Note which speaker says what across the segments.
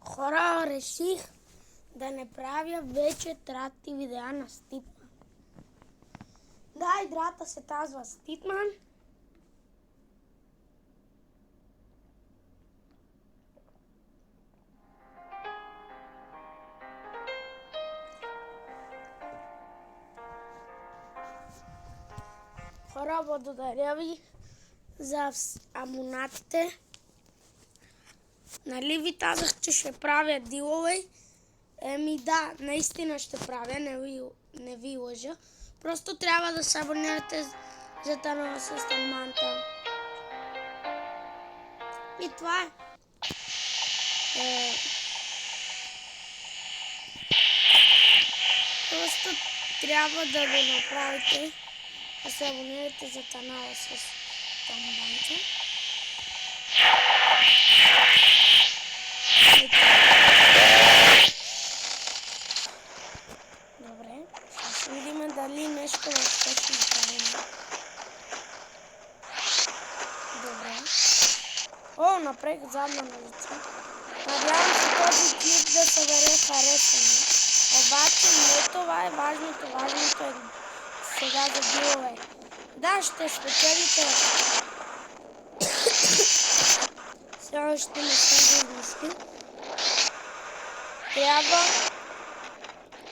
Speaker 1: Хора, реших да не правя вече трати видеа на Стипман. Да, играта се казва Стипман. Хора, благодаря ви за абонатите. Нали ви казах, че ще правя дилове? Да, наистина ще правя, не ви лъжа. Просто трябва да се абонирате за канала с Манта. И това е. Просто трябва да го направите, да се абонирате за канала с Манта. Добре, ще видим дали нещо въобще ще направим. Добре. О, напрех задна налица. Надявам се този клип да събере харесване. Обаче не това е важното. Важното е сега за дилове. Да, ще спечелите. Все още не съм го измислил. Трябва.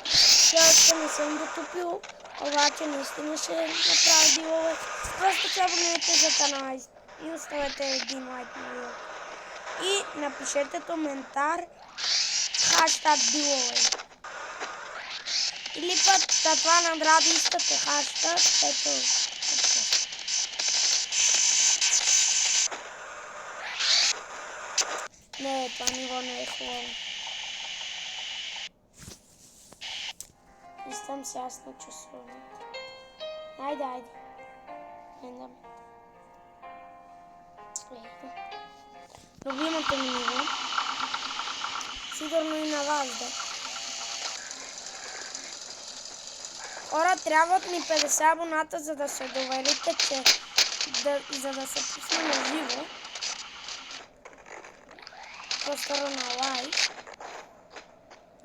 Speaker 1: Все още не съм дотупил. Обаче наистина ще направя дилове. Просто се абонирайте за канала и оставете един лайк на видеото. И напишете коментар хаштаг дилове. Или път това награди искате хаштаг, ето. Не, това ниво не е хубаво. Искам се аз на часовете. Айде. Едам. Любимото ми ниво. Сигурно и на вас да. Хора, трябват ми 50 абоната, за да се доверите, че за да се пусне на живо. По-скоро на лайк.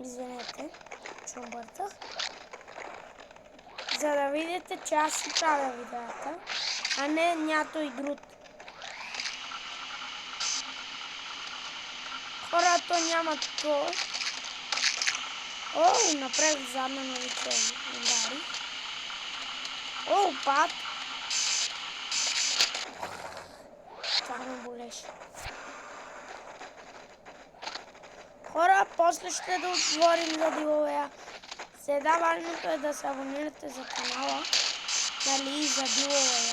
Speaker 1: Извинете, че объртах. За да видите, че аз си правя видеята, а не някой друг. Хора, то няма то. О, напред задна на вечери. Удари. О, пад. Това ме болеше. Хора, после ще да отворим за диловея. Сега важното е да се абонирате за канала, нали, и за диловея.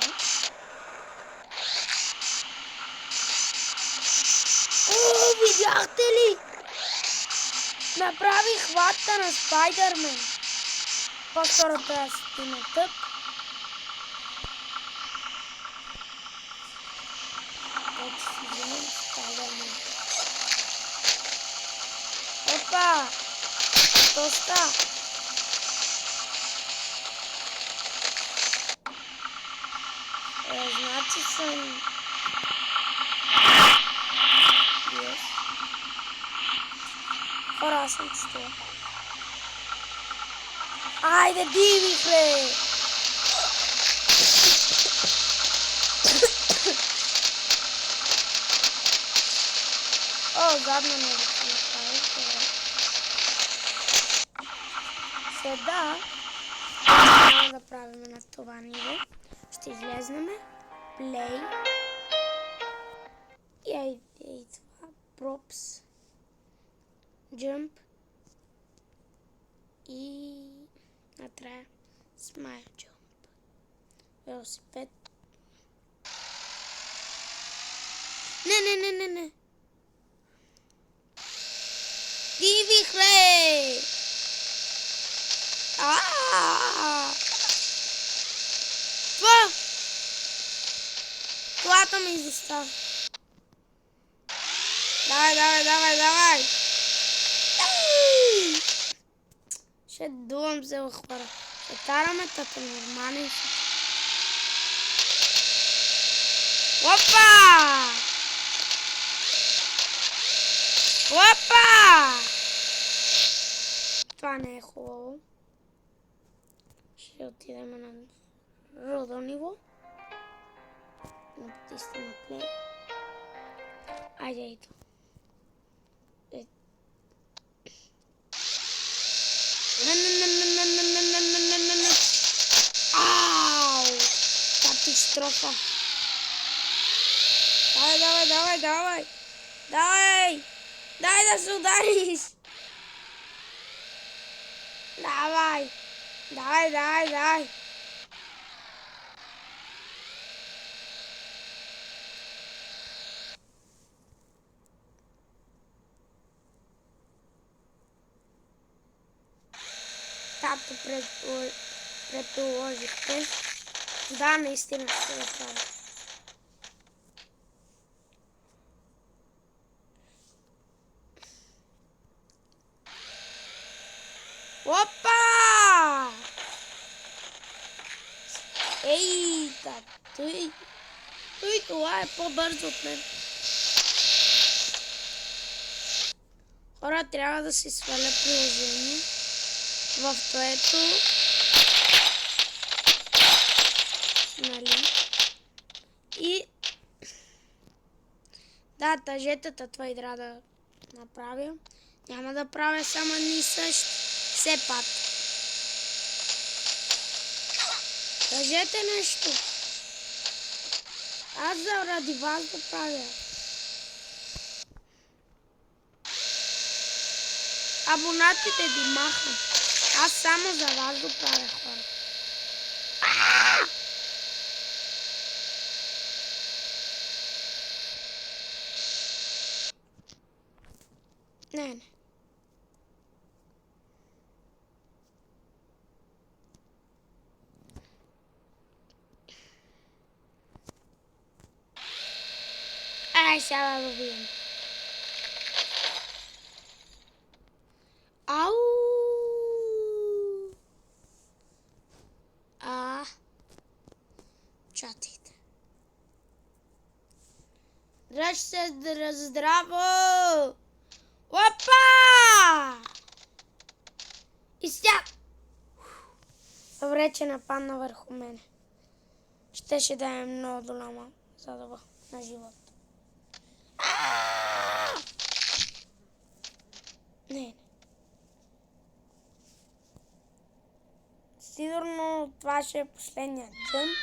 Speaker 1: О, видяхте ли? Направих хватка на Спайдърмен. По-скоро трябва да си на тъп. Вече си вземем Спайдърмен. Опа! Доста! Значи съм... Yes. Хора, аз съм чувствал. Айде, дивих, бе! О, задна не да се направи. Сега трябва да правим на това ниво. Ще излезнем. Play. И това. Props. Jump. И накрая Smile Jump. Велосипед. Не. Дивих, бе! Това ми изостава. Давай. Ще дувам се, хора. Ще караме тата нормален. Опа! Опа! Това не е хубаво. Ще отидем на родо ниво. Натиснем на плей. Айде, ето. Ау! Катастрофа! Давай! Дай да се удариш! Давай! Тато предположихте. Да, наистина ще го правя. Опа! Ей, той това е по-бързо от мен. Хора, трябва да си сваля приложение, в което нали и да, тъжетата това трябва да направя. Няма да правя само ни същ все пак. Кажете нещо. Аз заради вас го правя. Абонатите ги махам. Аз само за вас го правя, хора. Не. Ай, сега да видим. Ау! Чатите. Дръж се здраво! Опа! И сега! Добре, че нападна върху мене. Щеше да е много голяма загуба на живота. Не. Сигурно това ще е последният джъмп.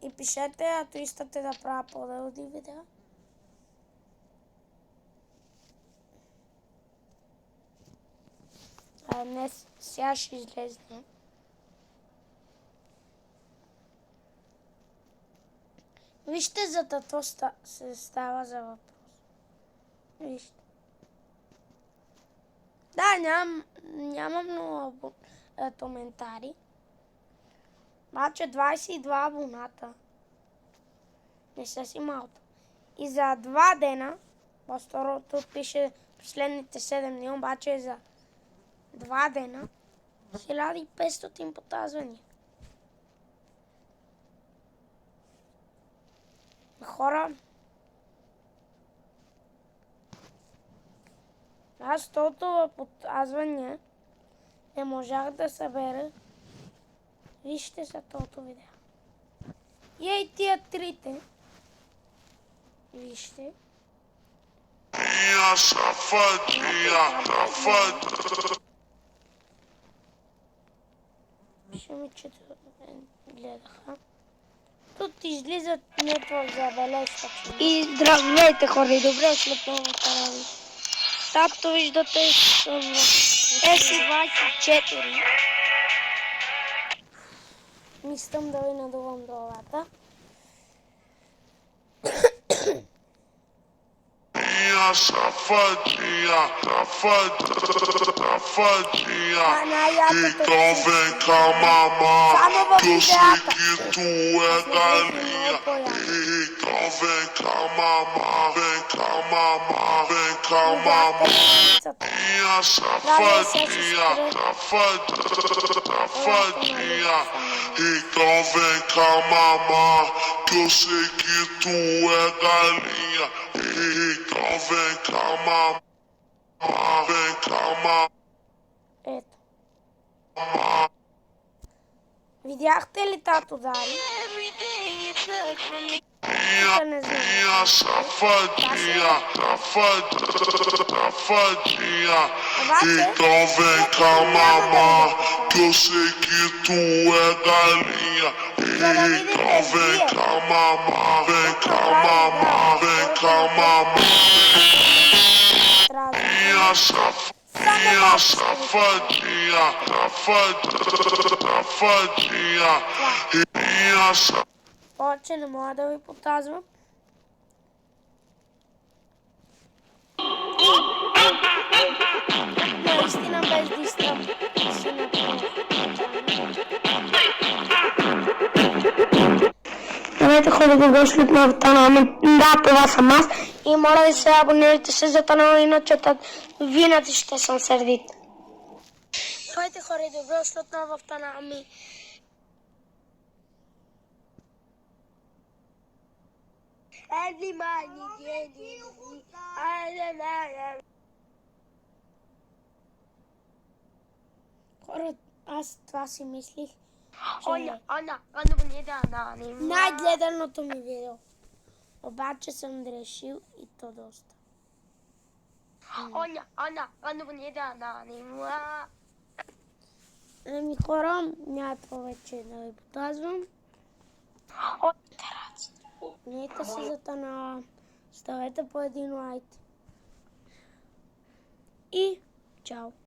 Speaker 1: И пишете, ако искате да правя по-дълги видеа. Днес сега ще излезне. Вижте, за тато се става за въпрос. Вижте. Да, нямам много коментари. Обаче 22 абоната. Не са си малко. И за 2 дена, по-скоро тук пише последните 7 дни, обаче за 2 дена 1500 показвания. Хора, аз толкова показвания не можах да събера. Вижте за толкова видео. И ей тия трите. Вижте. Ще ми чето гледаха. Тут излизат някаква забележка. И здравейте, хора, и добре дошли в новата канал. Както виждате, съм в S24. Мислям да ви надувам главата.
Speaker 2: Safadinha, e convém com a mamãe, que eu sei que tu é galinha. E convém com a mamãe, vem com a mamãe, vem com a mamãe. Minha safadinha, safadinha, e convém com a mamãe, que eu sei que tu é galinha. E convém века, мама, века, мама.
Speaker 1: Ето. Видяхте ли тато Дари? Тук не знам.
Speaker 2: Safadia, safadia,
Speaker 1: Обаче,
Speaker 2: então vem cá mamá, que eu sei que tu é galinha. Então vem cá mamá, vem cá mamá, vem cá mamá.
Speaker 1: трябва да...
Speaker 2: Safadinha, safadinha, safadinha, safadinha.
Speaker 1: Повече не мога да ви показвам. Наистина без дистръп си направих. Здравейте хора, добре дошли на канала. Да, това съм аз. И моля ви се, абонирайте се за канала, иначе винаги ще съм сърдит. Здравейте хора, добре дошли отново в канала ми. Хора, аз това си мислих, че най-гледаното ми видео. Обаче съм грешил и то доста. Ами хора, няма повече да ви показвам. Абонирайте се за канала, ставете по един лайк. И чао!